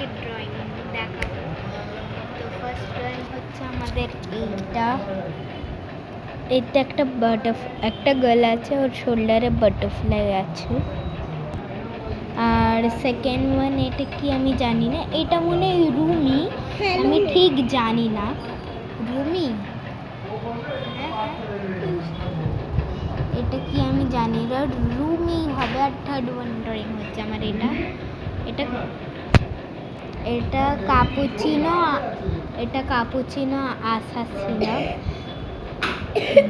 তোমাদেরকে ড্রয়িং দেখাবো। তো ফার্স্ট ড্রয়িং হচ্ছে আমাদের এটা একটা গার্ল আছে, ওর শোল্ডারে বাটারফ্লাই আছে। আর সেকেন্ড ওয়ান এটা কি আমি জানি না, এটা মনে হয় রুমি, আমি ঠিক জানি না। রুমি, এটা কি আমি জানি না, রুমি হবে। আর থার্ড ওয়ান ড্রয়িং হচ্ছে আমার এটা কাপুচিনো আসাসিনো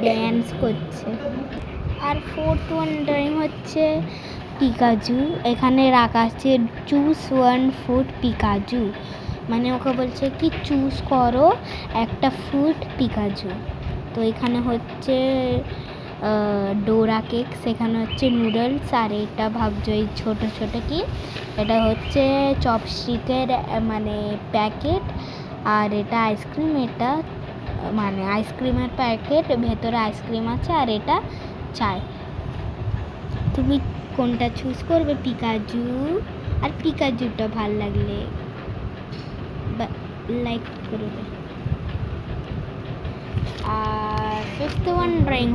ড্যান্স করছে। আর ফোর্থ ওয়ান ড্রয়িং হচ্ছে পিকাজু। এখানে রাখা আছে চুজ ওয়ান ফুড পিকাজু, মানে ওকে বলছে কি চুজ করো একটা ফুড পিকাজু। তো এখানে হচ্ছে ডোরা কেক, সেখানে হচ্ছে নুডলস। আর এটা ভাবছো এই ছোটো ছোটো কি, এটা হচ্ছে চপস্টিকের মানে প্যাকেট। আর এটা আইসক্রিম, এটা মানে আইসক্রিমের প্যাকেট, ভেতরে আইসক্রিম আছে। আর এটা চাই, তুমি কোনটা চুজ করবে? পিকাজু। আর পিকাজুটা ভাল লাগলে লাইক করবে। আর ফিফথ ওয়ান ড্রয়িং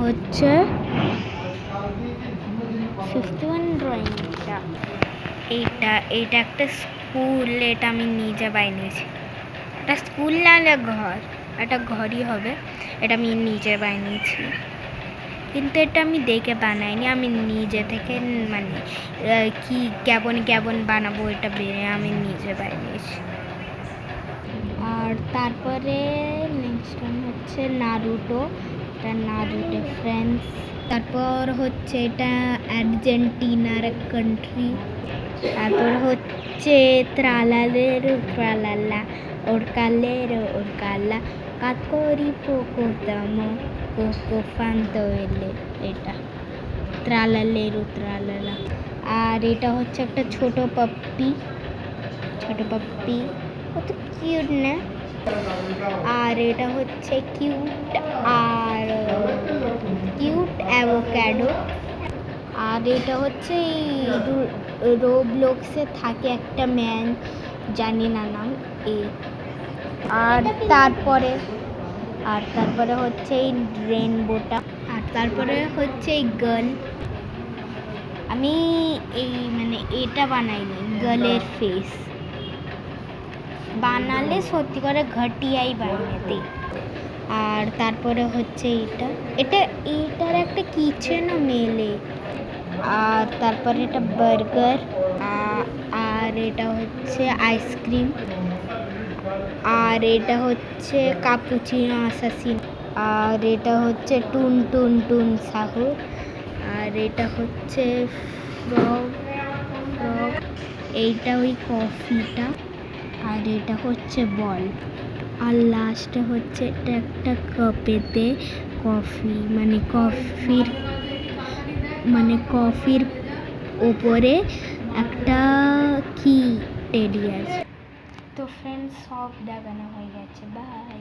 এটা একটা স্কুল, এটা আমি নিজে বানিয়েছি। এটা স্কুল না হলে ঘর, এটা ঘরই হবে। এটা আমি নিজে বানিয়েছি, কিন্তু এটা আমি দেখে বানাইনি, আমি নিজে থেকে মানে কি কেমন বানাবো এটা আমি নিজে বানিয়েছি। আর তারপরে নেক্সট ওয়ান হচ্ছে নারুটো, এটা নারুটো ফ্রেন্ডস। তারপর হচ্ছে এটা আর্জেন্টিনার কান্ট্রি। তারপর হচ্ছে ট্রালালা ওরকালা কাকরি পোকোতামো কোকো ফান্তোয়েলে, এটা ট্রালালা। আর এটা হচ্ছে একটা ছোট পাপ্পি, কত কিউট না। আর এটা হচ্ছে কিউট অ্যাভোক্যাডো। আর এটা হচ্ছে রোবলক্সে থাকে একটা ম্যান, জানি না নাম আর তারপরে হচ্ছে এই রেনবোটা। আর তারপরে হচ্ছে এই গার্ল, আমি এই মানে এটা বানাইনি, গার্লের ফেস বানালে সত্যি করে ঘটিয়াই বানাতে। আর তারপরে হচ্ছে এটার একটা কিচেন মেলে। আর তারপরে এটা বার্গার। আর এটা হচ্ছে আইসক্রিম। আর এটা হচ্ছে কাপুচিনো আসাসিনো। আর এটা হচ্ছে টুন সাহু। আর এটা হচ্ছে ফ্রগ, এইটা ওই কফিটা। আর এটা হচ্ছে বল। আর লাস্টে হচ্ছে এটা একটা কাপেতে কফি, মানে কফির ওপরে একটা কি টেডি আছে। তো ফ্রেন্ডস সব দেখানো হয়ে গেছে, বাই।